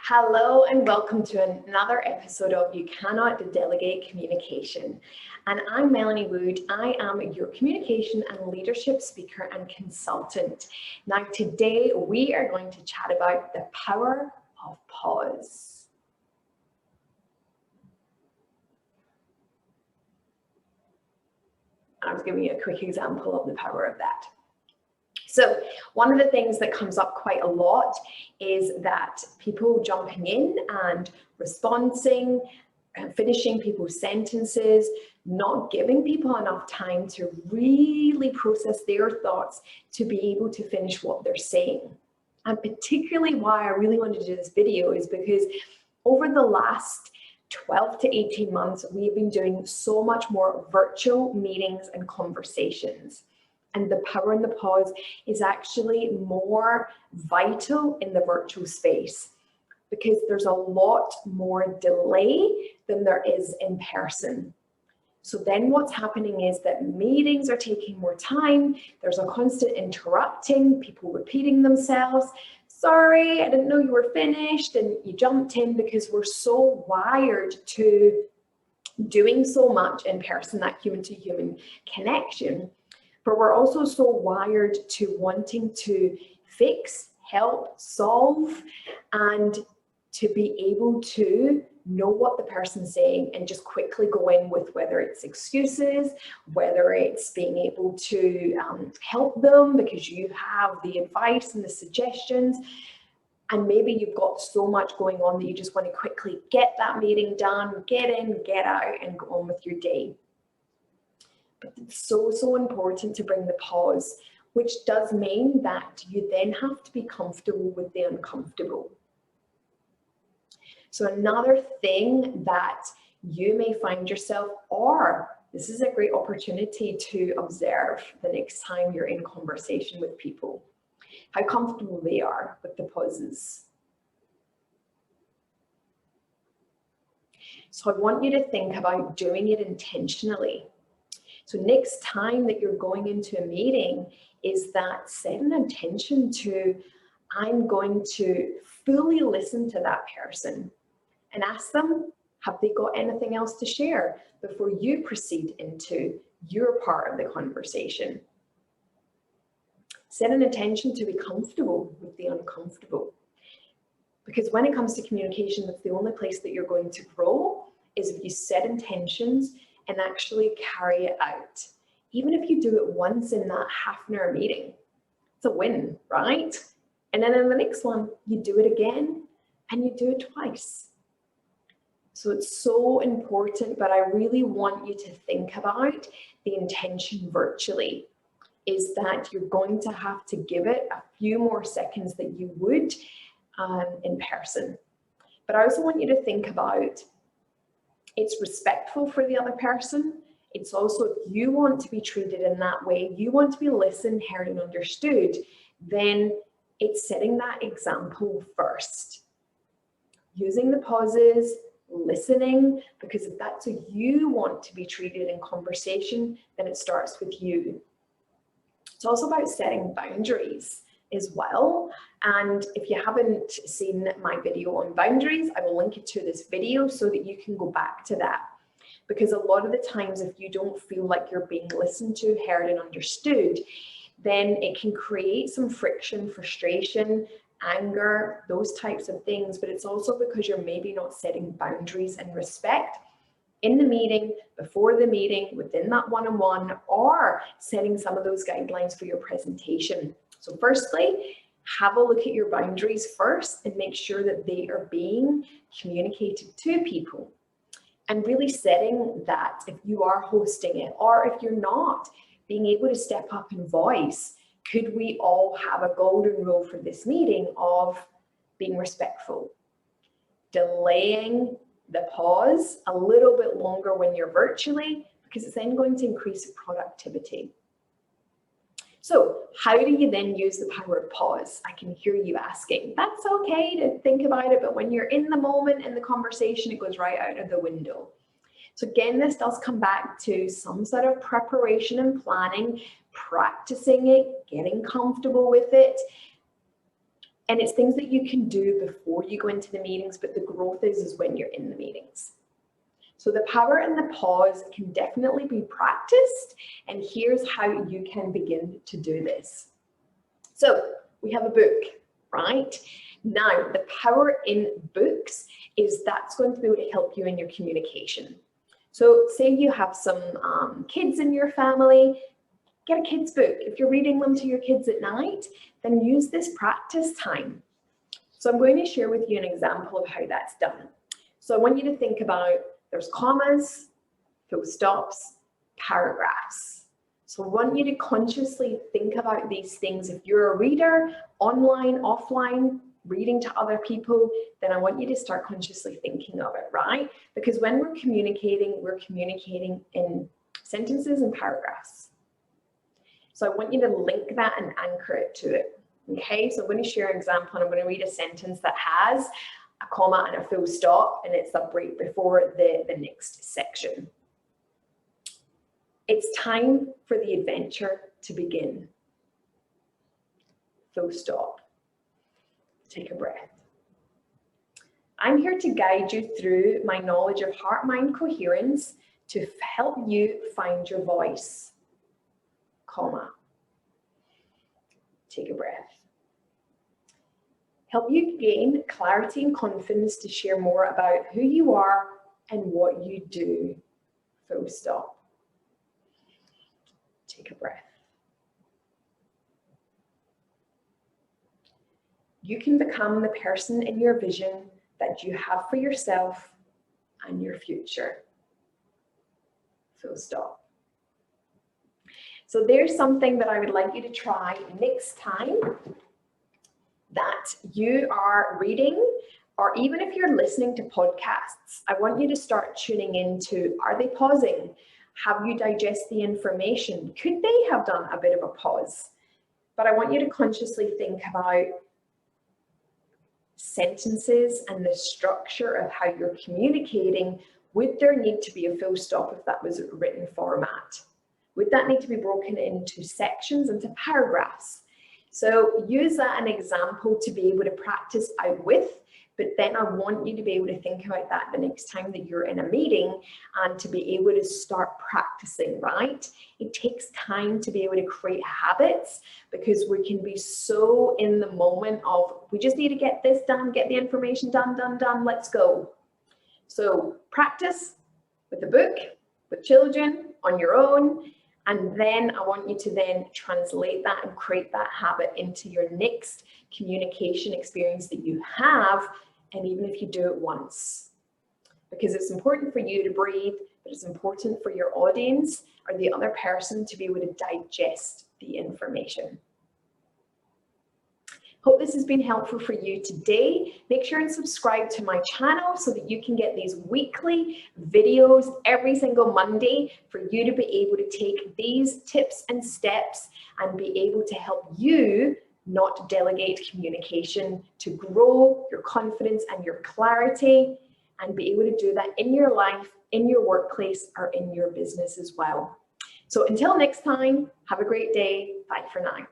Hello and welcome to another episode of You Cannot Delegate Communication. And I'm Melanie Wood. I am your communication and leadership speaker and consultant. Now today we are going to chat about the power of pause. I was giving you a quick example of the power of that. So one of the things that comes up quite a lot is that people jumping in and responding and finishing people's sentences, not giving people enough time to really process their thoughts to be able to finish what they're saying. And particularly why I really wanted to do this video is because over the last 12 to 18 months, we've been doing so much more virtual meetings and conversations. And the power in the pause is actually more vital in the virtual space because there's a lot more delay than there is in person. So then what's happening is that meetings are taking more time. There's a constant interrupting, people repeating themselves. Sorry, I didn't know you were finished, and you jumped in because we're so wired to doing so much in person, that human-to-human connection. But we're also so wired to wanting to fix, help, solve, and to be able to know what the person's saying and just quickly go in with whether it's excuses, whether it's being able to help them because you have the advice and the suggestions. And maybe you've got so much going on that you just want to quickly get that meeting done, get in, get out, and go on with your day. But it's so important to bring the pause, which does mean that you then have to be comfortable with the uncomfortable. So another thing that you may find yourself, or this is a great opportunity to observe the next time you're in conversation with people, how comfortable they are with the pauses. So I want you to think about doing it intentionally. So next time that you're going into a meeting is that set an intention to, I'm going to fully listen to that person and ask them, have they got anything else to share before you proceed into your part of the conversation? Set an intention to be comfortable with the uncomfortable. Because when it comes to communication, that's the only place that you're going to grow is if you set intentions and actually carry it out. Even if you do it once in that half-an-hour meeting, it's a win, right? And then in the next one, you do it again and you do it twice. So it's so important, but I really want you to think about the intention virtually, is that you're going to have to give it a few more seconds than you would in person. But I also want you to think about it's respectful for the other person. It's also, if you want to be treated in that way, you want to be listened, heard, and understood, then it's setting that example first. Using the pauses, listening, because if that's how you want to be treated in conversation, then it starts with you. It's also about setting boundaries as well. And if you haven't seen my video on boundaries, I will link it to this video so that you can go back to that. Because a lot of the times, if you don't feel like you're being listened to, heard, and understood, then it can create some friction, frustration, anger, those types of things. But it's also because you're maybe not setting boundaries and respect in the meeting, before the meeting, within that one-on-one, or setting some of those guidelines for your presentation. So firstly, have a look at your boundaries first and make sure that they are being communicated to people. And really setting that if you are hosting it or if you're not, being able to step up and voice, could we all have a golden rule for this meeting of being respectful, delaying the pause a little bit longer when you're virtually, because it's then going to increase productivity. So how do you then use the power of pause? I can hear you asking. That's okay to think about it, but when you're in the moment in the conversation, it goes right out of the window. So again, this does come back to some sort of preparation and planning, practicing it, getting comfortable with it, And it's things that you can do before you go into the meetings, but the growth is when you're in the meetings. So the power and the pause can definitely be practiced, and here's how you can begin to do this. So we have a book, right? Now, the power in books is that's going to be able to help you in your communication. So say you have some kids in your family, get a kid's book. If you're reading them to your kids at night, then use this practice time. So I'm going to share with you an example of how that's done. So I want you to think about, there's commas, full stops, paragraphs. So I want you to consciously think about these things. If you're a reader, online, offline, reading to other people, then I want you to start consciously thinking of it, right? Because when we're communicating in sentences and paragraphs. So I want you to link that and anchor it to it. Okay, so I'm going to share an example, and I'm going to read a sentence that has a comma and a full stop, and it's a break before the next section. It's time for the adventure to begin. Full stop. Take a breath. I'm here to guide you through my knowledge of heart-mind coherence to help you find your voice. Comma. Take a breath. Help you gain clarity and confidence to share more about who you are and what you do. Full stop. Take a breath. You can become the person in your vision that you have for yourself and your future. Full stop. So there's something that I would like you to try next time that you are reading, or even if you're listening to podcasts, I want you to start tuning into, are they pausing? Have you digested the information? Could they have done a bit of a pause? But I want you to consciously think about sentences and the structure of how you're communicating. Would there need to be a full stop if that was written format? Would that need to be broken into sections, into paragraphs? So use that an example to be able to practice out with, but then I want you to be able to think about that the next time that you're in a meeting and to be able to start practicing, right? It takes time to be able to create habits because we can be so in the moment of, we just need to get this done, get the information done, let's go. So practice with the book, with children, on your own. And then I want you to then translate that and create that habit into your next communication experience that you have, and even if you do it once. Because it's important for you to breathe, but it's important for your audience or the other person to be able to digest the information. Hope this has been helpful for you today. Make sure and subscribe to my channel so that you can get these weekly videos every single Monday for you to be able to take these tips and steps and be able to help you not delegate communication, to grow your confidence and your clarity and be able to do that in your life, in your workplace, or in your business as well. So until next time, have a great day. Bye for now.